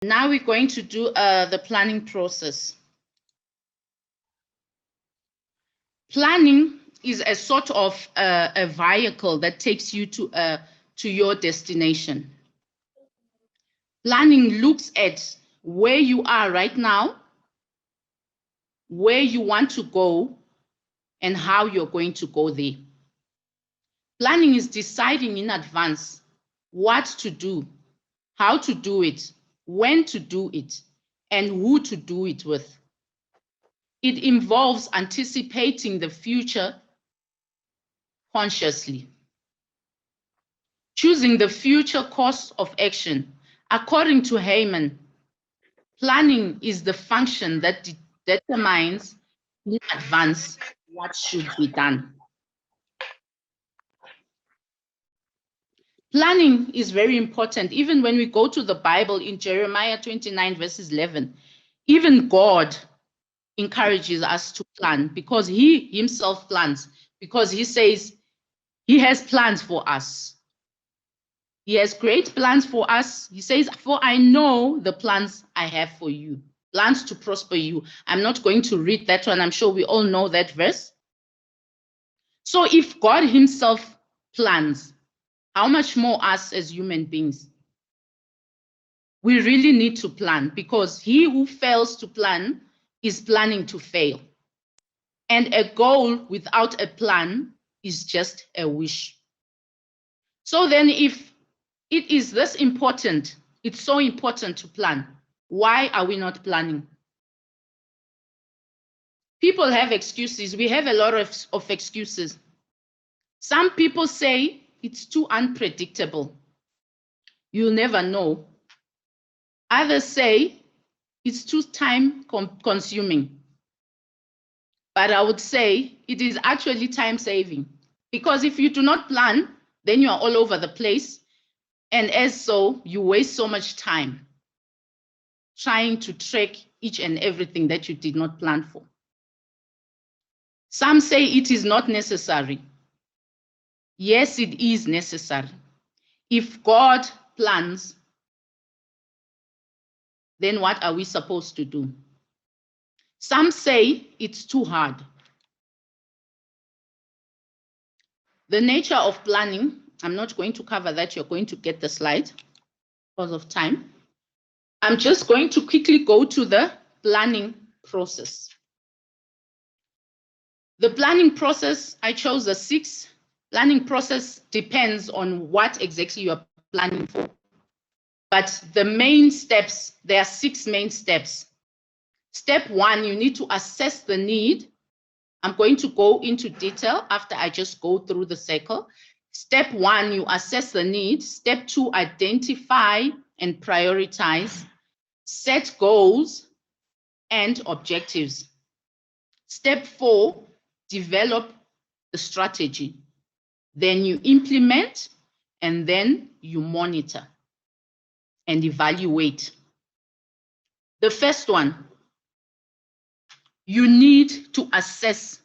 Now we're going to do the planning process. Planning is a sort of a vehicle that takes you to your destination. Planning looks at where you are right now, where you want to go, and how you're going to go there. Planning is deciding in advance what to do, how to do it, when to do it, and who to do it with. It involves anticipating the future consciously. Choosing the future course of action. According to Heyman, planning is the function that determines in advance what should be done. Planning is very important. Even when we go to the Bible in Jeremiah 29 verses 11, even God encourages us to plan because he himself plans, because he says he has plans for us. He has great plans for us. He says, for I know the plans I have for you, plans to prosper you. I'm not going to read that one. I'm sure we all know that verse. So if God himself plans, how much more us as human beings? We really need to plan, because he who fails to plan is planning to fail. And a goal without a plan is just a wish. So then if it is this important, it's so important to plan, why are we not planning? People have excuses. We have a lot of excuses. Some people say it's too unpredictable. You'll never know. Others say it's too time consuming. But I would say it is actually time saving, because if you do not plan, then you are all over the place. And as so, you waste so much time trying to track each and everything that you did not plan for. Some say it is not necessary. Yes, it is necessary. If God plans, then what are we supposed to do? Some say it's too hard. The nature of planning, I'm not going to cover that. You're going to get the slide because of time. I'm just going to quickly go to the planning process. The planning process, I chose the 6. Planning process depends on what exactly you're planning for. But the main steps, there are 6 main steps. Step 1, you need to assess the need. I'm going to go into detail after I just go through the cycle. Step 1, you assess the need. Step 2, identify and prioritize. Set goals and objectives. Step 4, develop the strategy. Then you implement, and then you monitor and evaluate. The first one, you need to assess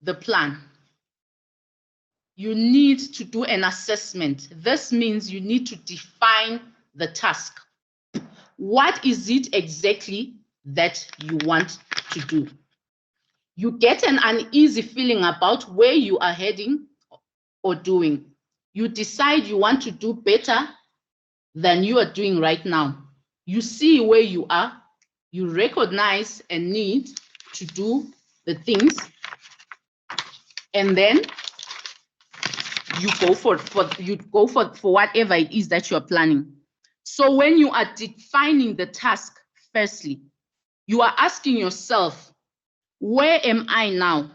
the plan. You need to do an assessment. This means you need to define the task. What is it exactly that you want to do? You get an uneasy feeling about where you are heading or doing. You decide you want to do better than you are doing right now. You see where you are. You recognize a need to do the things, and then you go for whatever it is that you are planning. So when you are defining the task, firstly, you are asking yourself, where am I now?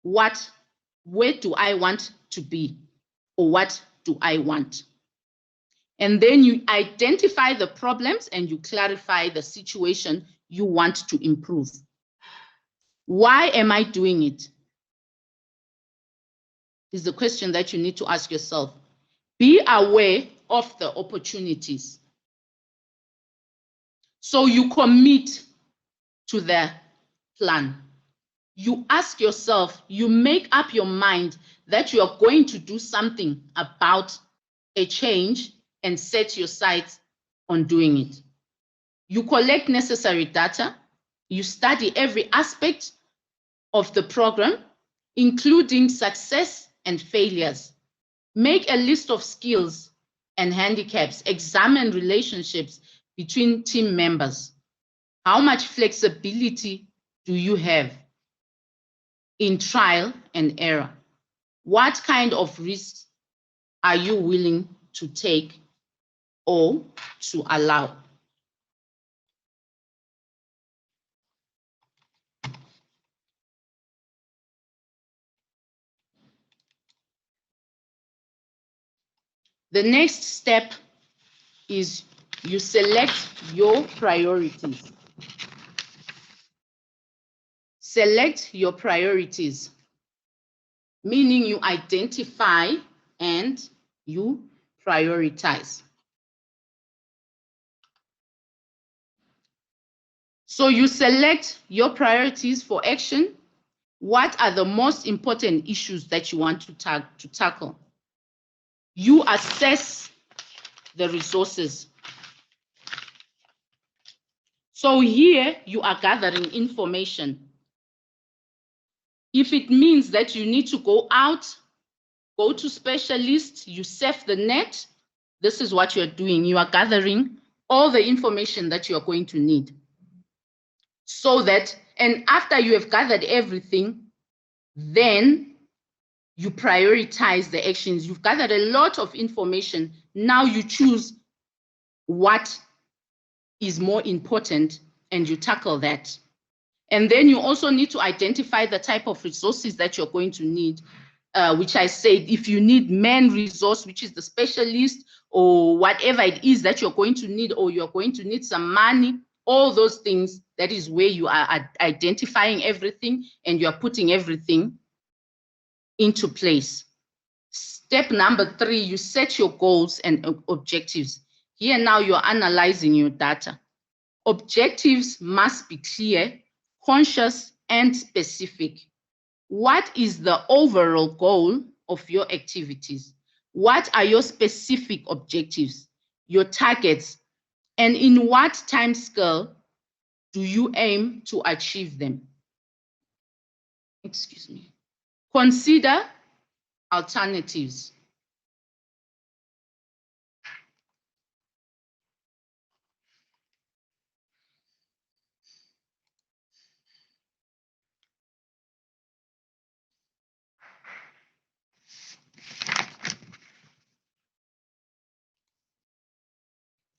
Where do I want to be? Or what do I want? And then you identify the problems and you clarify the situation you want to improve. Why am I doing it? Is the question that you need to ask yourself. Be aware of the opportunities. So you commit to the plan. You ask yourself, you make up your mind that you are going to do something about a change and set your sights on doing it. You collect necessary data. You study every aspect of the program, including success and failures. Make a list of skills and handicaps. Examine relationships between team members. How much flexibility do you have in trial and error? What kind of risks are you willing to take or to allow? The next step is you select your priorities. Select your priorities, meaning you identify and you prioritize. So you select your priorities for action. What are the most important issues that you want to tackle? You assess the resources. So here you are gathering information. If it means that you need to go out, go to specialists, you surf the net, this is what you're doing. You are gathering all the information that you're going to need. So that, and after you have gathered everything, then you prioritize the actions. You've gathered a lot of information. Now you choose what is more important and you tackle that. And then you also need to identify the type of resources that you're going to need, which I said, if you need man resource, which is the specialist, or whatever it is that you're going to need, or you're going to need some money, all those things, that is where you are identifying everything and you're putting everything into place. Step number 3, you set your goals and objectives. Here now you're analyzing your data. Objectives must be clear, conscious, and specific. What is the overall goal of your activities? What are your specific objectives, your targets, and in what time scale do you aim to achieve them? Excuse me. Consider alternatives.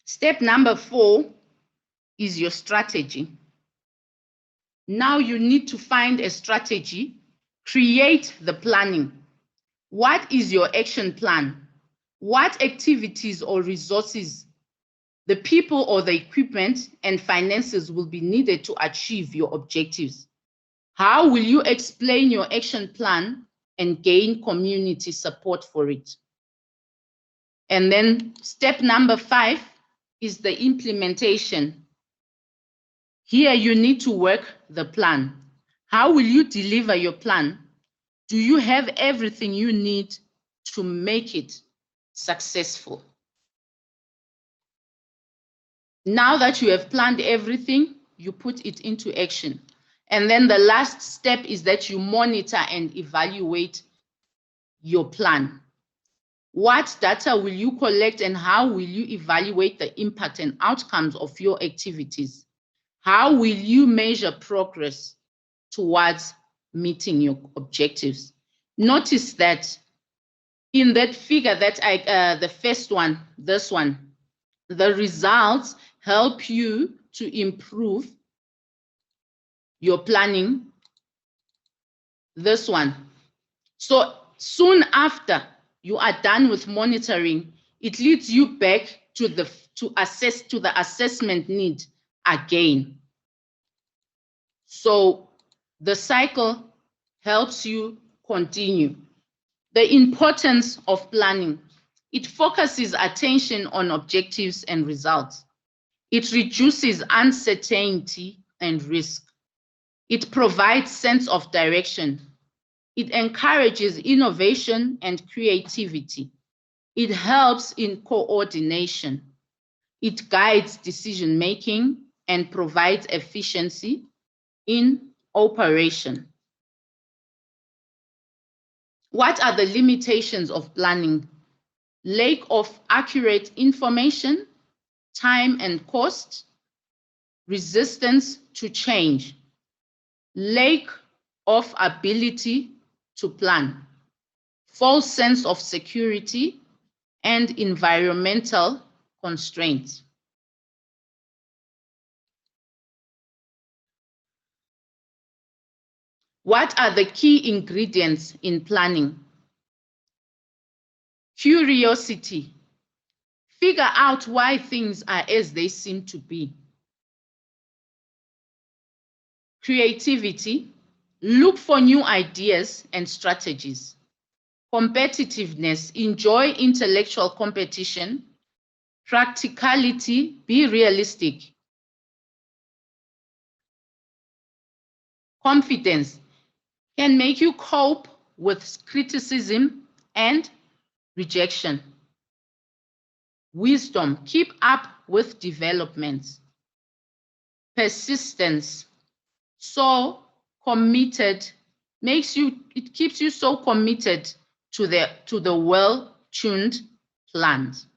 Step number 4 is your strategy. Now you need to find a strategy, create the planning. What is your action plan? What activities or resources, the people or the equipment and finances will be needed to achieve your objectives? How will you explain your action plan and gain community support for it? And then step number 5 is the implementation. Here you need to work the plan. How will you deliver your plan? Do you have everything you need to make it successful? Now that you have planned everything, you put it into action. And then the last step is that you monitor and evaluate your plan. What data will you collect and how will you evaluate the impact and outcomes of your activities? How will you measure progress towards meeting your objectives? Notice that in that figure that the first one, this one, the results help you to improve your planning, this one. So soon after you are done with monitoring, it leads you back to the assessment need again. So the cycle helps you continue. The importance of planning. It focuses attention on objectives and results. It reduces uncertainty and risk. It provides sense of direction. It encourages innovation and creativity. It helps in coordination. It guides decision-making and provides efficiency in operation. What are the limitations of planning? Lack of accurate information, time and cost, resistance to change, lack of ability to plan, false sense of security, and environmental constraints. What are the key ingredients in planning? Curiosity. Figure out why things are as they seem to be. Creativity. Look for new ideas and strategies. Competitiveness. Enjoy intellectual competition. Practicality. Be realistic. Confidence can make you cope with criticism and rejection. Wisdom. Keep up with developments. Persistence. So committed, it keeps you so committed to the well-tuned plans.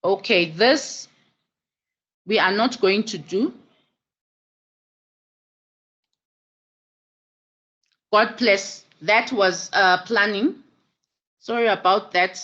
Okay, this we are not going to do. God bless. That was planning. Sorry about that.